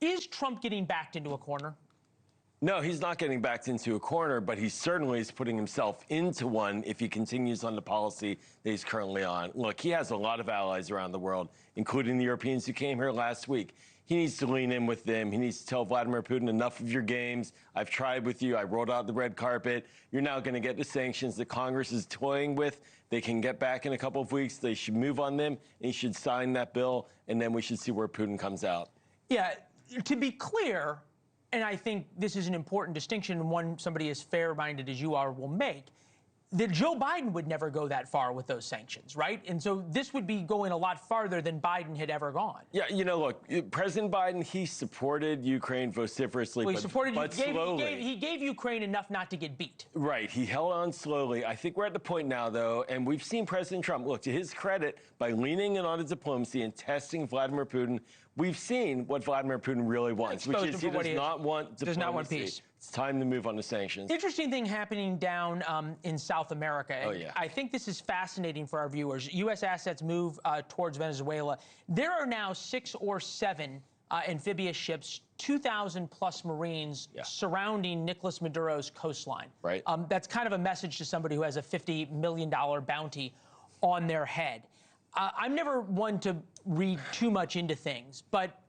Is Trump getting backed into a corner? No, he's not getting backed into a corner, but he certainly is putting himself into one if he continues on the policy that he's currently on. Look, he has a lot of allies around the world, including the Europeans who came here last week. He needs to lean in with them. He needs to tell Vladimir Putin, enough of your games. I've tried with you. I rolled out the red carpet. You're now going to get the sanctions that Congress is toying with. They can get back in a couple of weeks. They should move on them, and he should sign that bill, and then we should see where Putin comes out. Yeah, to be clear, and I think this is an important distinction, and one somebody as fair-minded as you are will make, that Joe Biden would never go that far with those sanctions, right? And so this would be going a lot farther than Biden had ever gone. Yeah, you know, look, President Biden, he supported Ukraine vociferously, well, but slowly. He gave Ukraine enough not to get beat. Right, he held on slowly. I think we're at the point now, though, and we've seen President Trump, look, to his credit, by leaning in on his diplomacy and testing Vladimir Putin, we've seen what Vladimir Putin really wants, which is he does not want diplomacy. Does not want peace. It's time to move on to sanctions. Interesting thing happening down in South America. Oh, yeah. I think this is fascinating for our viewers. U.S. assets move towards Venezuela. There are now 6 or 7 amphibious ships, 2,000 plus Marines surrounding Nicolas Maduro's coastline. Right. That's kind of a message to somebody who has a $50 million bounty on their head. I'm never one to read too much into things, but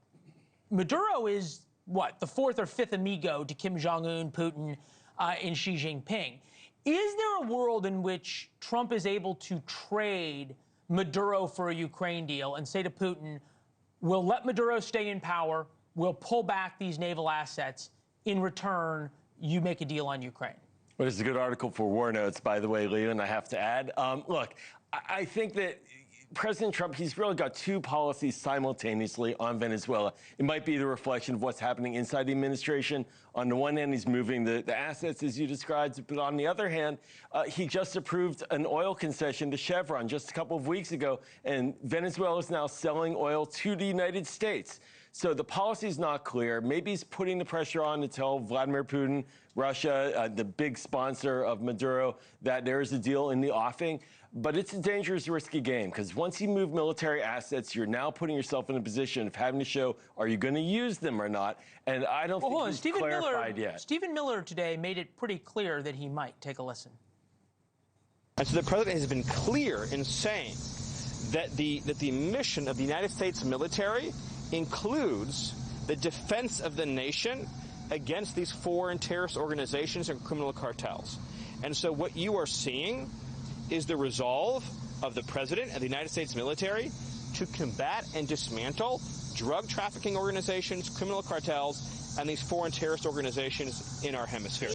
Maduro is, what, the 4th or 5th amigo to Kim Jong-un, Putin, and Xi Jinping. Is there a world in which Trump is able to trade Maduro for a Ukraine deal and say to Putin, we'll let Maduro stay in power, we'll pull back these naval assets, in return, you make a deal on Ukraine? Well, it's a good article for War Notes, by the way, Leland, I have to add. Look, I think that President Trump, he's really got 2 policies simultaneously on Venezuela. It might be the reflection of what's happening inside the administration. On the one hand, he's moving the assets, as you described, but on the other hand, he just approved an oil concession to Chevron just a couple of weeks ago, and Venezuela is now selling oil to the United States. So the policy is not clear. Maybe he's putting the pressure on to tell Vladimir Putin, Russia, the big sponsor of Maduro, that there is a deal in the offing. But it's a dangerous, risky game, because once you move military assets, you're now putting yourself in a position of having to show, are you going to use them or not? And I don't think he's clarified yet. Stephen Miller today made it pretty clear that he might. Take a listen. And so the president has been clear in saying that the mission of the United States military includes the defense of the nation against these foreign terrorist organizations and criminal cartels. And so what you are seeing is the resolve of the president and the United States military to combat and dismantle drug trafficking organizations, criminal cartels, and these foreign terrorist organizations in our hemisphere.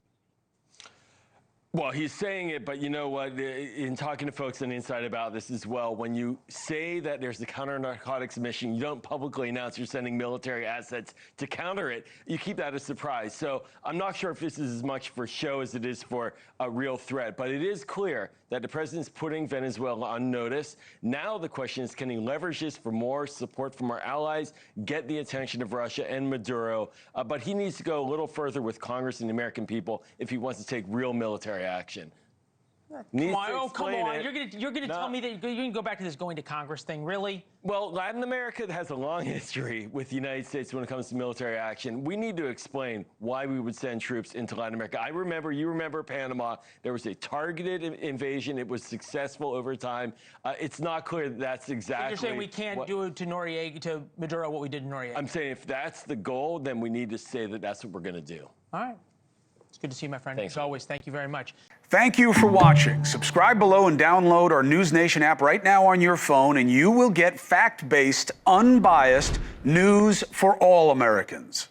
Well, he's saying it, but you know what? In talking to folks on the inside about this as well, when you say that there's the counter-narcotics mission, you don't publicly announce you're sending military assets to counter it. You keep that a surprise. So I'm not sure if this is as much for show as it is for a real threat, but it is clear that the president's putting Venezuela on notice. Now the question is, can he leverage this for more support from our allies, get the attention of Russia and Maduro? But he needs to go a little further with Congress and the American people if he wants to take real military action. Come on. You're gonna tell me that you can go back to this going to Congress thing, really? Well, Latin America has a long history with the United States when it comes to military action. We need to explain why we would send troops into Latin America. You remember Panama. There was a targeted invasion. It was successful over time. It's not clear that that's exactly. So you're saying we can't do to Maduro what we did to Noriega? I'm saying if that's the goal, then we need to say that that's what we're going to do. All right. It's good to see you, my friend. Thanks. As always, thank you very much. Thank you for watching. Subscribe below and download our NewsNation app right now on your phone, and you will get fact-based, unbiased news for all Americans.